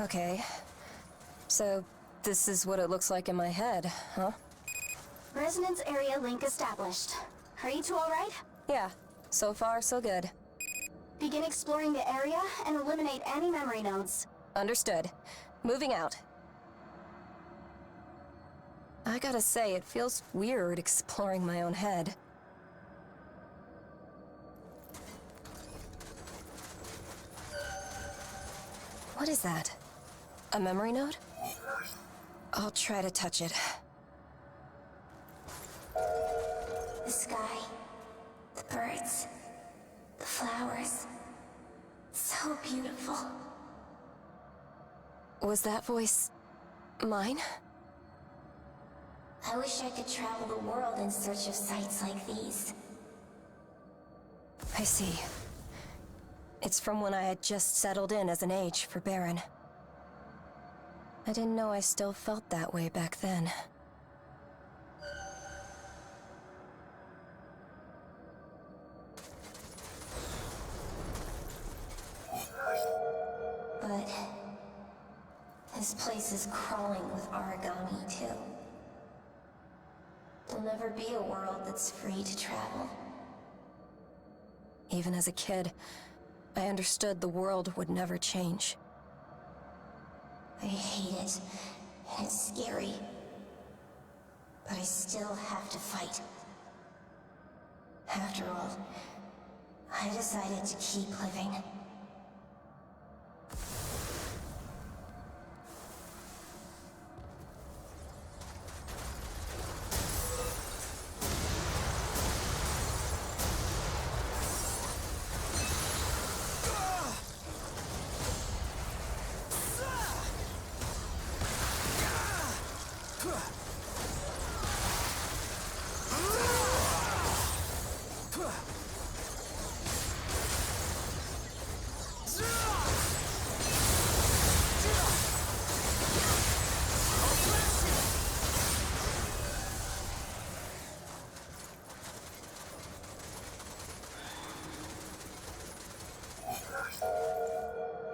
Okay. So, this is what it looks like in my head, huh? Resonance area link established. Are you two alright? Yeah. So far, so good. Begin exploring the area and eliminate any memory nodes. Understood. Moving out. I gotta say, it feels weird exploring my own head. What is that? A memory node? I'll try to touch it. The sky, the birds, the flowers. So beautiful. Was that voice mine? I wish I could travel the world in search of sights like these. I see. It's from when I had just settled in as an age for Baran. I didn't know I still felt that way back then. But this place is crawling with origami too. There'll never be a world that's free to travel. Even as a kid, I understood the world would never change. I hate it, and it's scary. But I still have to fight. After all, I decided to keep living.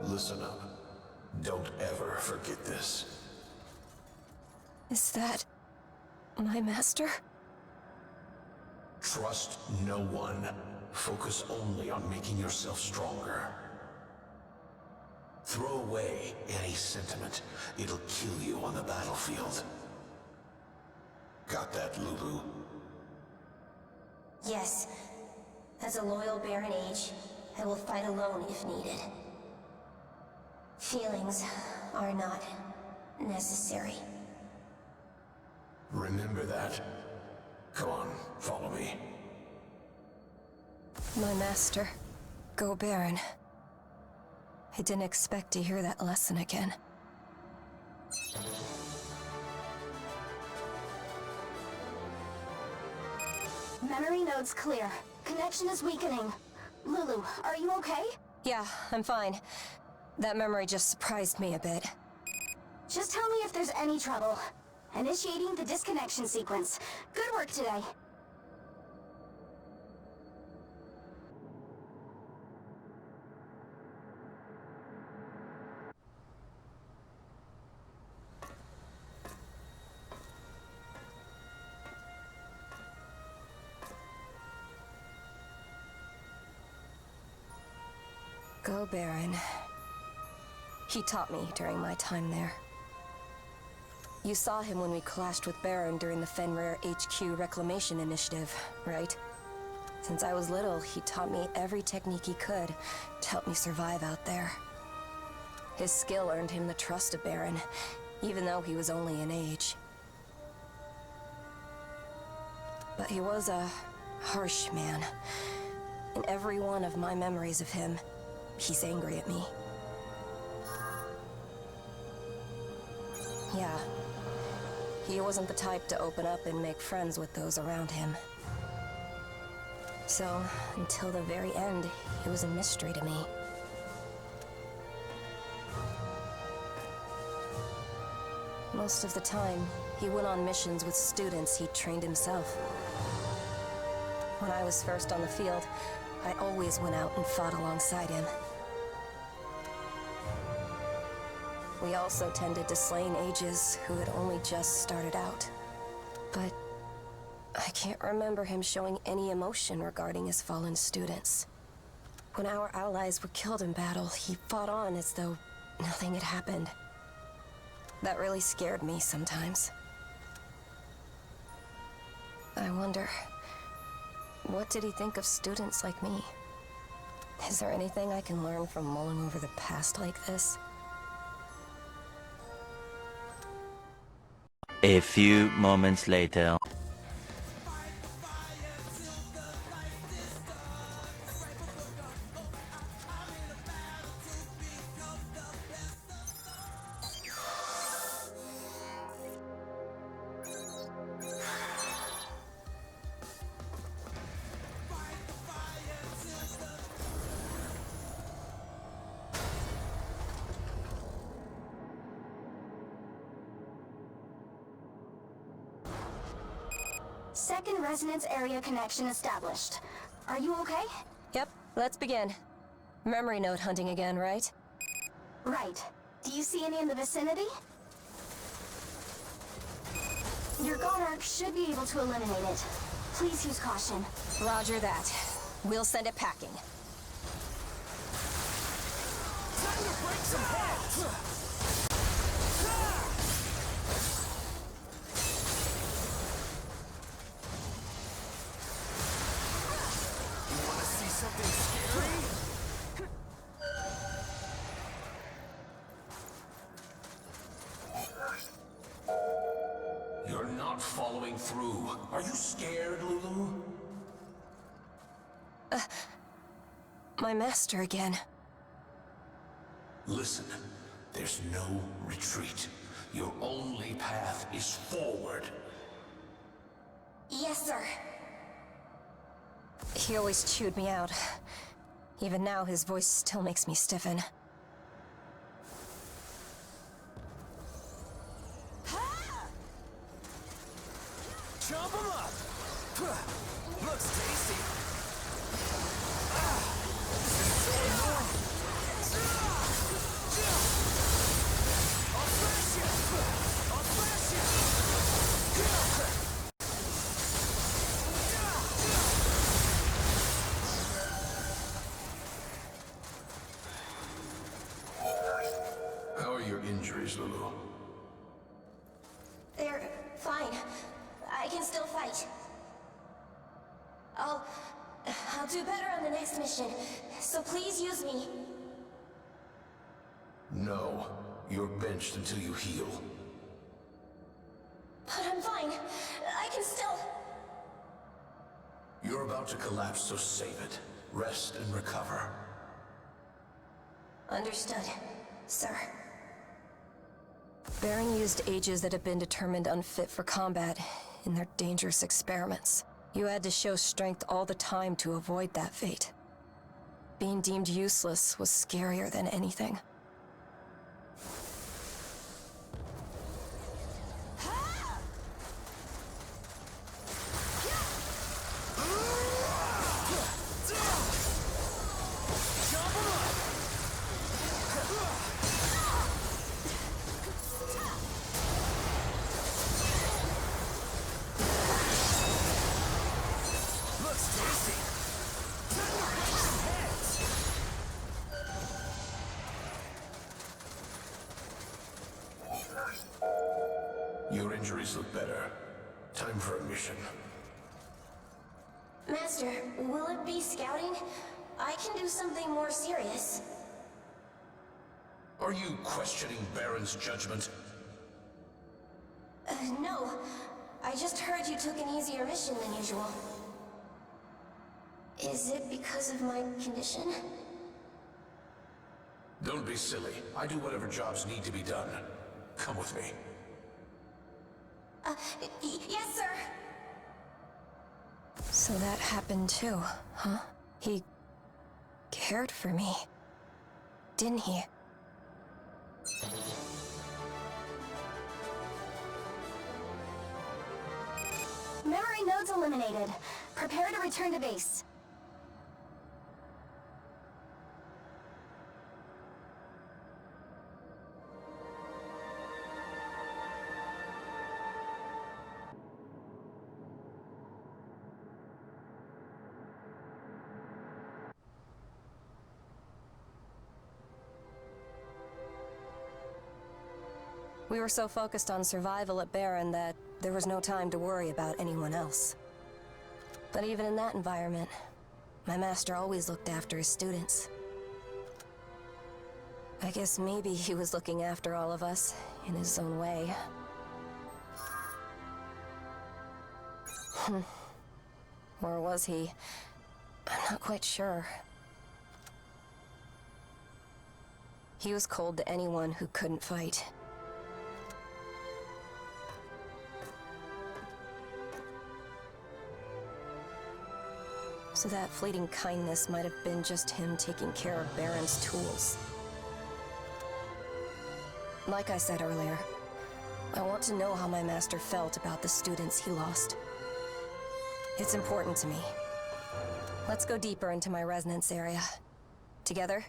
Listen up. Don't ever forget this. Is that my master? Trust no one. Focus only on making yourself stronger. Throw away any sentiment. It'll kill you on the battlefield. Got that, Lulu? Yes. As a loyal Baran Age, I will fight alone if needed. Feelings are not necessary. Remember that. Come on, follow me. My master. Go Baran. I didn't expect to hear that lesson again. Memory node's clear. Connection is weakening. Lulu, are you okay? Yeah, I'm fine. That memory just surprised me a bit. Just tell me if there's any trouble. Initiating the disconnection sequence. Good work today. Go Baran. He taught me during my time there. You saw him when we clashed with Baran during the Fenrir HQ Reclamation Initiative, right? Since I was little, he taught me every technique he could to help me survive out there. His skill earned him the trust of Baran, even though he was only an age. But he was a harsh man. In every one of my memories of him, he's angry at me. Yeah. He wasn't the type to open up and make friends with those around him. So, until the very end, he was a mystery to me. Most of the time, he went on missions with students he trained himself. When I was first on the field, I always went out and fought alongside him. We also tended to slain ages who had only just started out. But I can't remember him showing any emotion regarding his fallen students. When our allies were killed in battle, he fought on as though nothing had happened. That really scared me sometimes. I wonder, what did he think of students like me? Is there anything I can learn from mulling over the past like this? A few moments later. Second resonance area connection established. Are you okay? Yep, let's begin. Memory node hunting again, right? Right. Do you see any in the vicinity? Your Gonarch should be able to eliminate it. Please use caution. Roger that. We'll send it packing. Time to break some heads! Something scary? You're not following through. Are you scared, Lulu? My master again. Listen, there's no retreat. Your only path is forward. Yes, sir. He always chewed me out. Even now, his voice still makes me stiffen. Chop 'em up! Looks tasty. This is so annoying. I'll flash you! I'll flash you! How are your injuries, Lulu? They're fine. I can still fight. I'll do better on the next mission, so please use me. No. You're benched until you heal. But I'm fine. I can still... You're about to collapse, so save it. Rest and recover. Understood, sir. Baran used ages that have been determined unfit for combat in their dangerous experiments. You had to show strength all the time to avoid that fate. Being deemed useless was scarier than anything. Your injuries look better. Time for a mission. Master, will it be scouting? I can do something more serious. Are you questioning Baron's judgment? No. I just heard you took an easier mission than usual. Is it because of my condition? Don't be silly. I do whatever jobs need to be done. Come with me. Yes, sir. So that happened too, huh? He cared for me, didn't he? Memory nodes eliminated. Prepare to return to base. We were so focused on survival at Baran that there was no time to worry about anyone else. But even in that environment, my master always looked after his students. I guess maybe he was looking after all of us in his own way. Or was he? I'm not quite sure. He was cold to anyone who couldn't fight. So that fleeting kindness might have been just him taking care of Baran's tools. Like I said earlier, I want to know how my master felt about the students he lost. It's important to me. Let's go deeper into my resonance area. Together,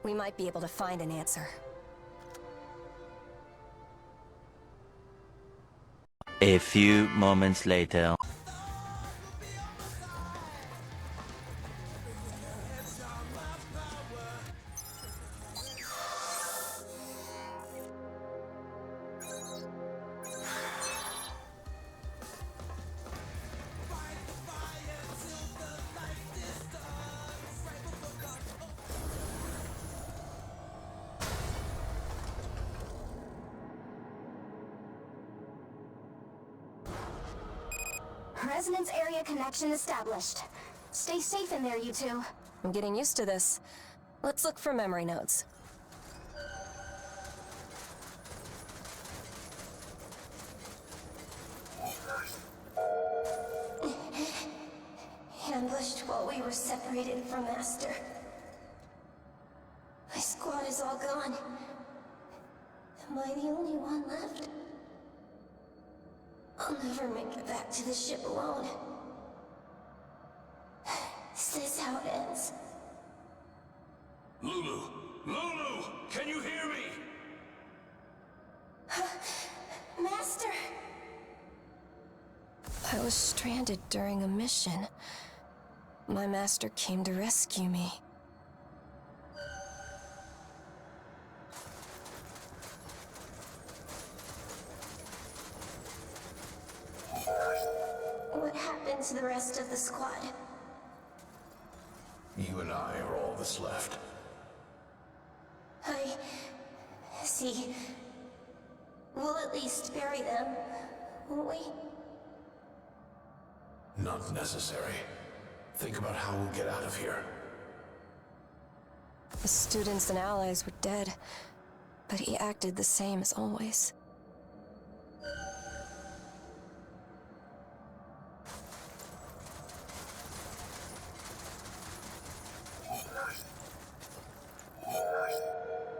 we might be able to find an answer. A few moments later. Resonance area connection established. Stay safe in there, you two. I'm getting used to this. Let's look for memory nodes. Ambushed while we were separated from Master. My squad is all gone. Am I the only one left? I'll never make it back to the ship alone. Is this how it ends? Lulu! Lulu! Can you hear me? Master! I was stranded during a mission. My master came to rescue me. What happened to the rest of the squad? You and I are all that's left. I see. We'll at least bury them, won't we? Not necessary. Think about how we'll get out of here. The students and allies were dead, but he acted the same as always.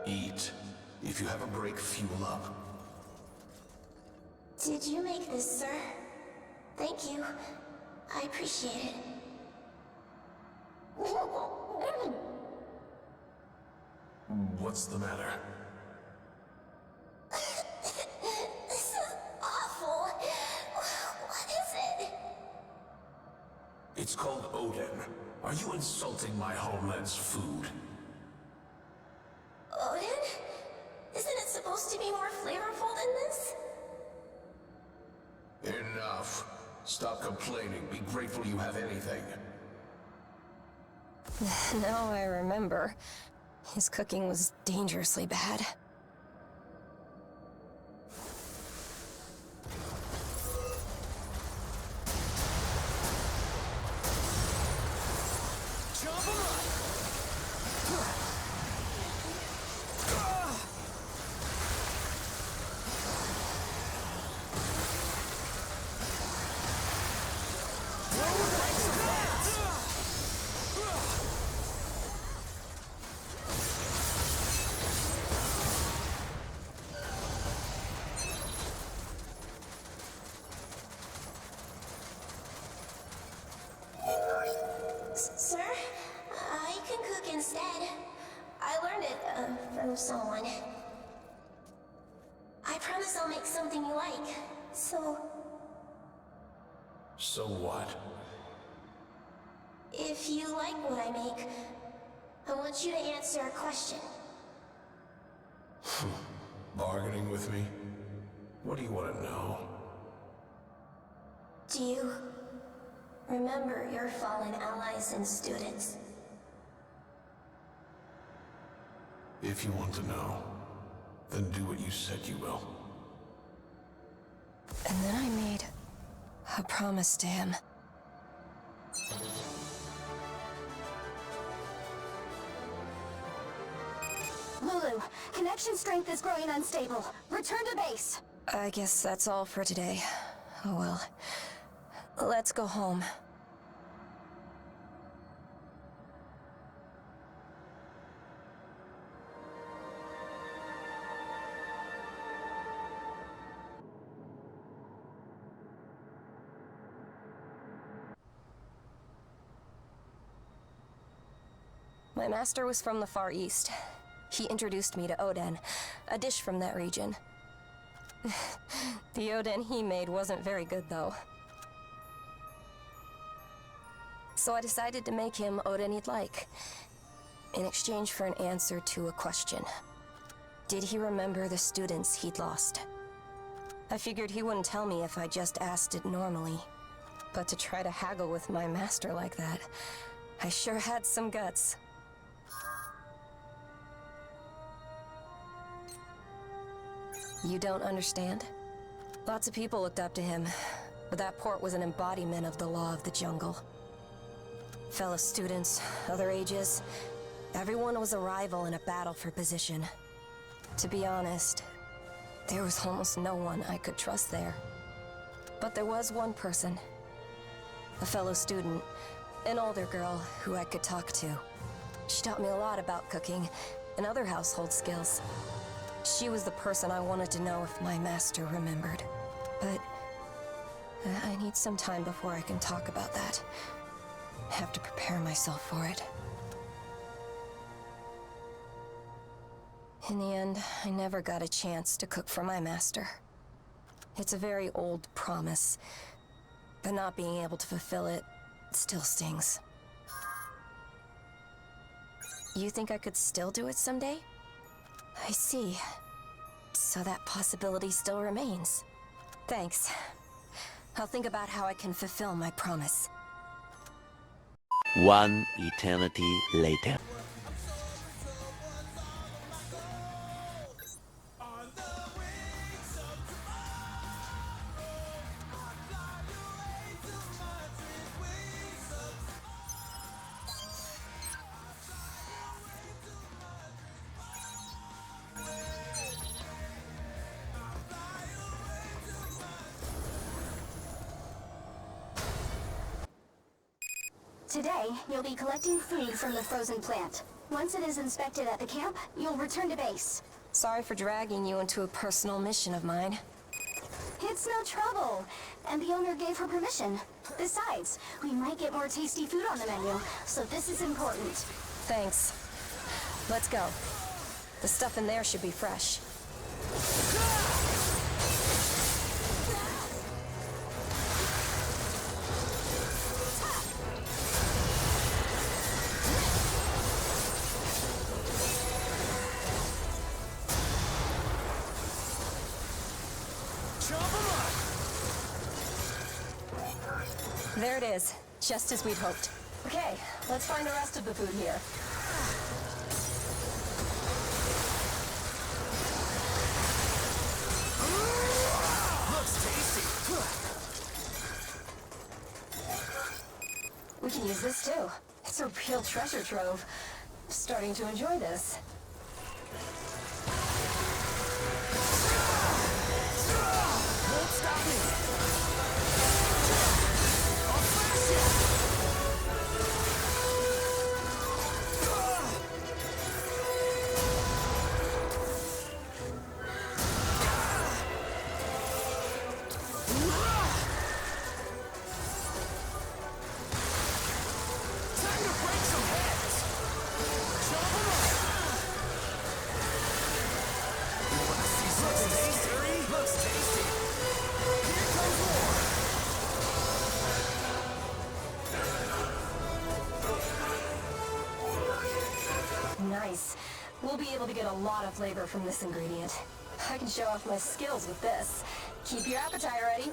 Eat. If you have a break, fuel up. Did you make this, sir? Thank you. I appreciate it. What's the matter? This is awful. What is it? It's called Odin. Are you insulting my homeland's food? Odin? Isn't it supposed to be more flavorful than this? Enough. Stop complaining. Be grateful you have anything. Now I remember. His cooking was dangerously bad. Jump him up! Sir, I can cook instead. I learned it from someone. I promise I'll make something you like. So, So what? if you like what I make, I want you to answer a question. Bargaining with me? What do you want to know? Do you remember your fallen allies and students? If you want to know, then do what you said you will. And then I made a promise to him. Lulu, connection strength is growing unstable. Return to base. I guess that's all for today. Oh well. Let's go home. My master was from the Far East. He introduced me to Oden, a dish from that region. The Oden he made wasn't very good, though. So I decided to make him Oden he'd like, in exchange for an answer to a question. Did he remember the students he'd lost? I figured he wouldn't tell me if I just asked it normally. But to try to haggle with my master like that, I sure had some guts. You don't understand? Lots of people looked up to him, but that port was an embodiment of the law of the jungle. Fellow students, other ages, everyone was a rival in a battle for position. To be honest, there was almost no one I could trust there. But there was one person, a fellow student, an older girl who I could talk to. She taught me a lot about cooking and other household skills. She was the person I wanted to know if my master remembered. But I need some time before I can talk about that. I have to prepare myself for it. In the end, I never got a chance to cook for my master. It's a very old promise, but not being able to fulfill it still stings. You think I could still do it someday? I see. So that possibility still remains. Thanks. I'll think about how I can fulfill my promise. One eternity later. Today, you'll be collecting food from the frozen plant. Once it is inspected at the camp, you'll return to base. Sorry for dragging you into a personal mission of mine. It's no trouble, and the owner gave her permission. Besides, we might get more tasty food on the menu, so this is important. Thanks. Let's go. The stuff in there should be fresh. There it is, just as we'd hoped. Okay, let's find the rest of the food here. Looks tasty. We can use this too. It's a real treasure trove. Starting to enjoy this. Won't stop me. I'll flash you. Time to break some heads. Chop 'em up. You wanna see something tasty? Looks tasty. Here comes more. Nice. We'll be able to get a lot of flavor from this ingredient. I can show off my skills with this. Keep your appetite ready.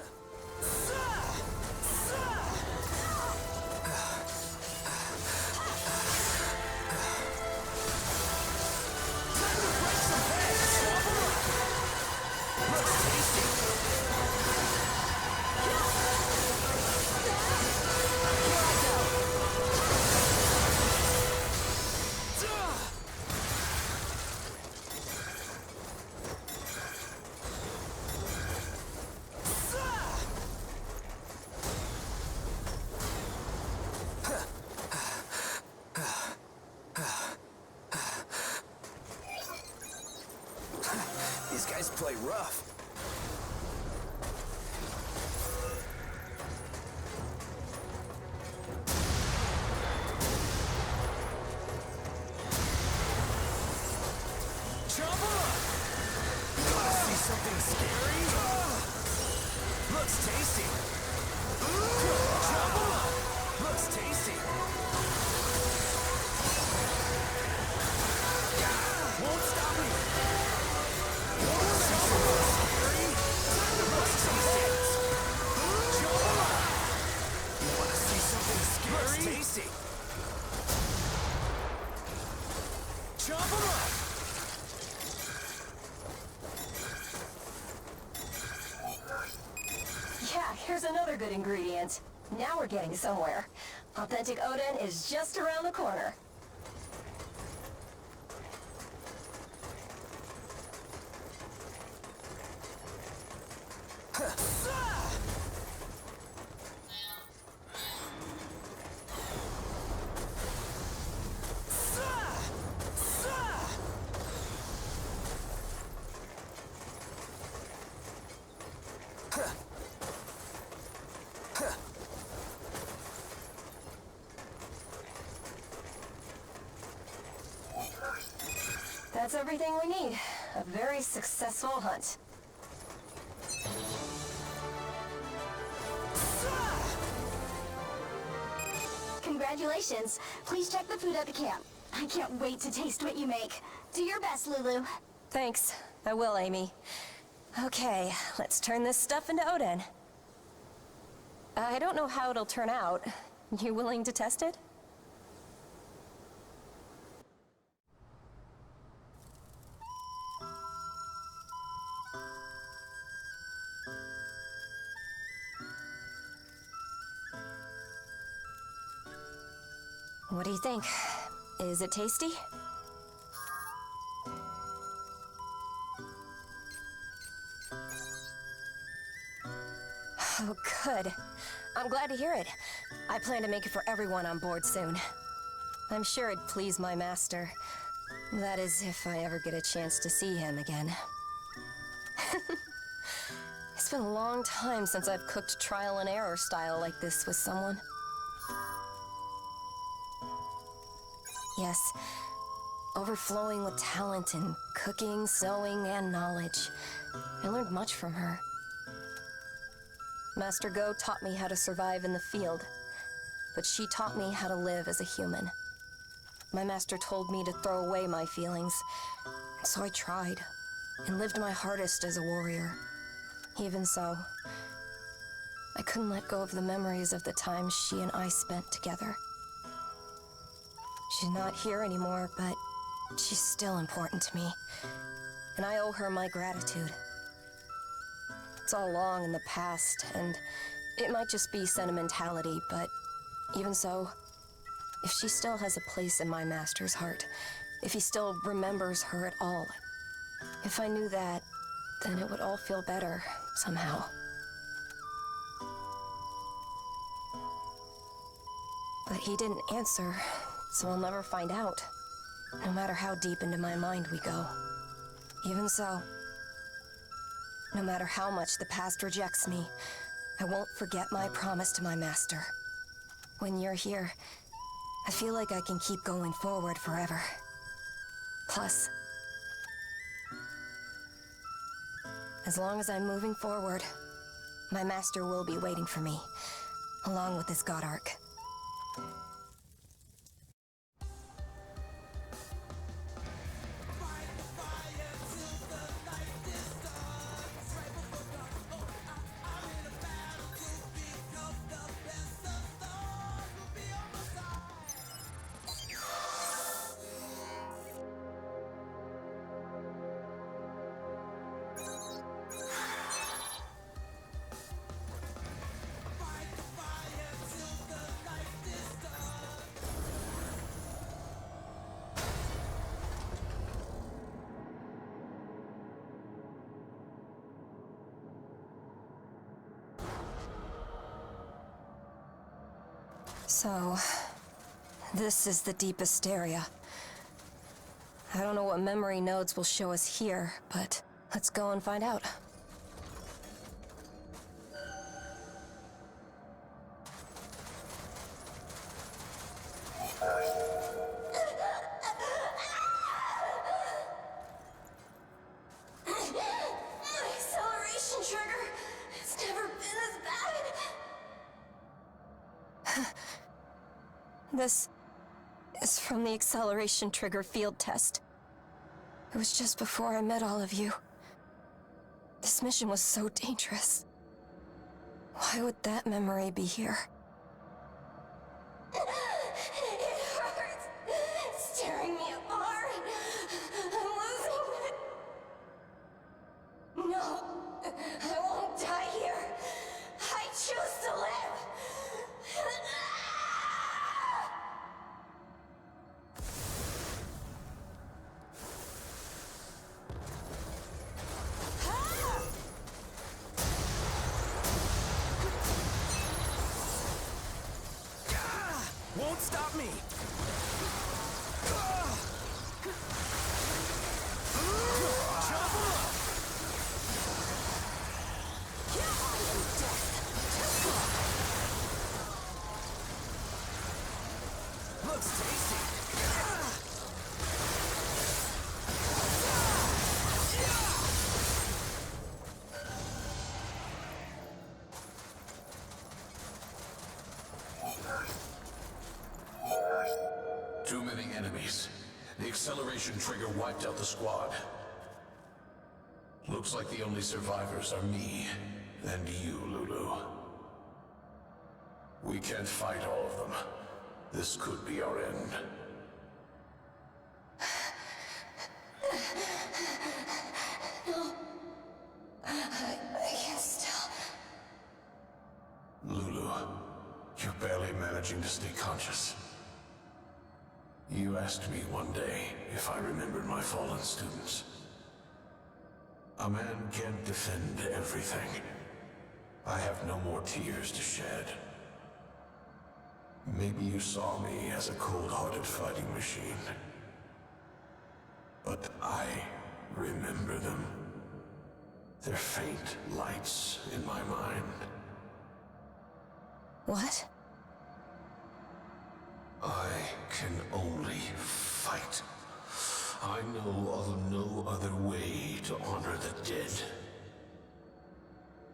These guys play rough. Jump up! You wanna see something scary? Looks tasty. Jump up! Looks tasty. Won't stop me. Looks tasty. Chop 'em up. Yeah, here's another good ingredient. Now we're getting somewhere. Authentic Odin is just around the corner. That's everything we need. A very successful hunt. Congratulations. Please check the food at the camp. I can't wait to taste what you make. Do your best, Lulu. Thanks. I will, Amy. Okay, let's turn this stuff into Odin. I don't know how it'll turn out. You willing to test it? What do you think? Is it tasty? Oh, good. I'm glad to hear it. I plan to make it for everyone on board soon. I'm sure it'd please my master. That is, if I ever get a chance to see him again. It's been a long time since I've cooked trial and error style like this with someone. Yes, overflowing with talent in cooking, sewing, and knowledge. I learned much from her. Master Go taught me how to survive in the field, but she taught me how to live as a human. My master told me to throw away my feelings, so I tried, and lived my hardest as a warrior. Even so, I couldn't let go of the memories of the time she and I spent together. She's not here anymore, but she's still important to me, and I owe her my gratitude. It's all long in the past, and it might just be sentimentality, but even so, if she still has a place in my master's heart, if he still remembers her at all, if I knew that, then it would all feel better, somehow. But he didn't answer, so I'll never find out, no matter how deep into my mind we go. Even so, no matter how much the past rejects me, I won't forget my promise to my master. When you're here, I feel like I can keep going forward forever. Plus, as long as I'm moving forward, my master will be waiting for me, along with his god arc. So, this is the deepest area. I don't know what memory nodes will show us here, but let's go and find out. My acceleration trigger. It's never been as bad. This is from the acceleration trigger field test. It was just before I met all of you. This mission was so dangerous. Why would that memory be here? It hurts. It's tearing me apart. I'm losing it. No, I won't die here. I choose to live. Won't stop me! Chop 'em up! Looks tasty! Too many enemies. The acceleration trigger wiped out the squad. Looks like the only survivors are me and you, Lulu. We can't fight all of them. This could be our end. I can still... Lulu, you're barely managing to stay conscious. You asked me one day if I remembered my fallen students. A man can't defend everything. I have no more tears to shed. Maybe you saw me as a cold-hearted fighting machine. But I remember them. They're faint lights in my mind. What? I can only fight. I know of no other way to honor the dead.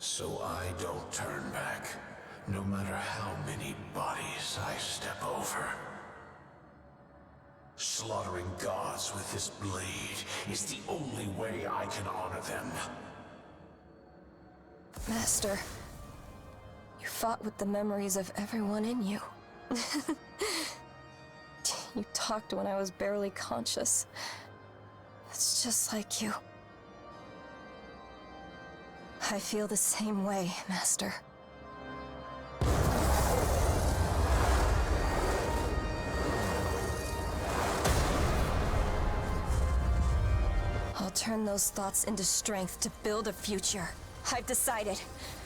So I don't turn back, no matter how many bodies I step over. Slaughtering gods with this blade is the only way I can honor them. Master, you fought with the memories of everyone in you. You talked when I was barely conscious. It's just like you. I feel the same way, Master. I'll turn those thoughts into strength to build a future. I've decided.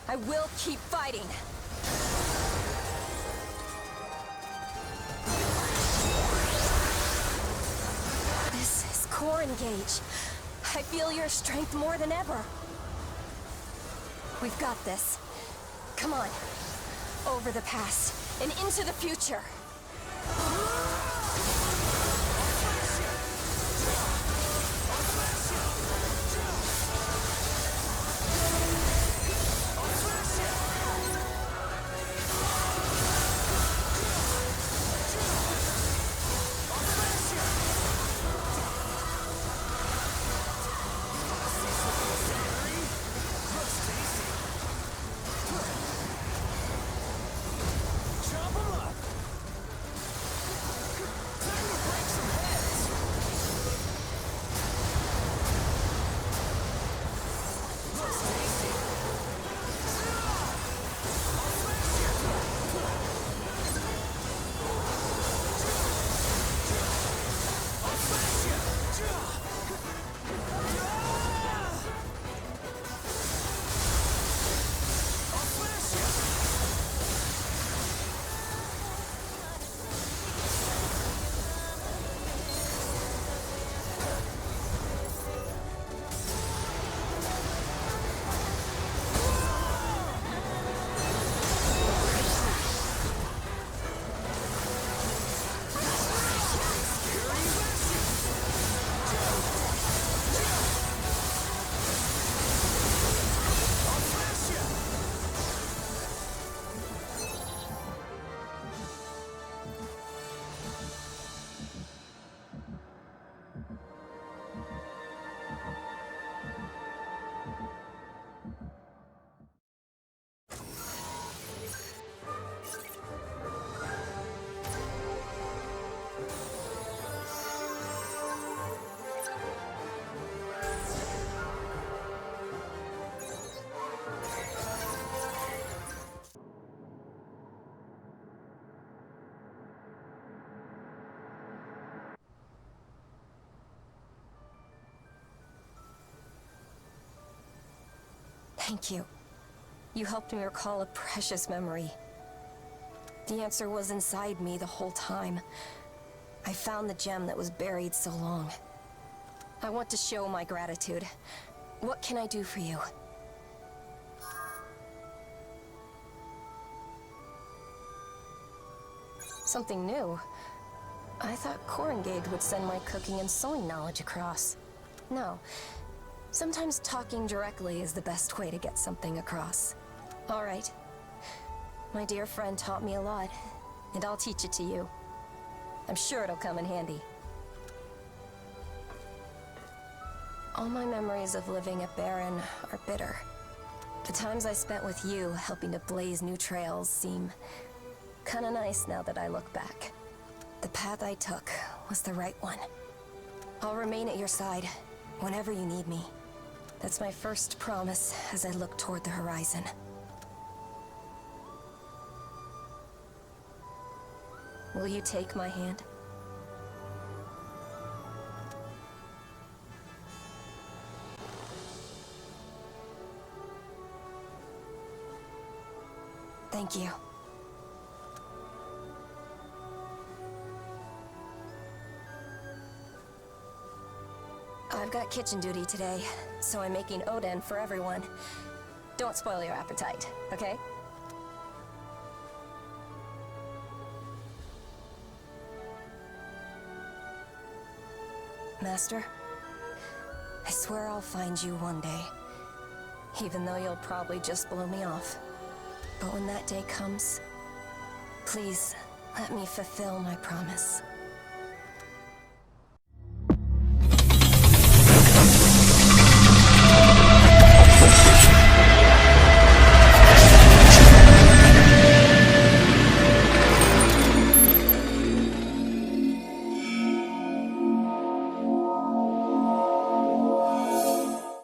I will keep fighting. This is core engage. I feel your strength more than ever. We've got this. Come on. Over the past and into the future. Chop 'em up! Thank you. You helped me recall a precious memory. The answer was inside me the whole time. I found the gem that was buried so long. I want to show my gratitude. What can I do for you? Something new. I thought Korengate would send my cooking and sewing knowledge across. No. Sometimes talking directly is the best way to get something across. All right. My dear friend taught me a lot, and I'll teach it to you. I'm sure it'll come in handy. All my memories of living at Baran are bitter. The times I spent with you helping to blaze new trails seem kinda nice now that I look back. The path I took was the right one. I'll remain at your side whenever you need me. That's my first promise as I look toward the horizon. Will you take my hand? Thank you. I've got kitchen duty today, so I'm making oden for everyone. Don't spoil your appetite, okay? Master, I swear I'll find you one day, even though you'll probably just blow me off. But when that day comes, please let me fulfill my promise.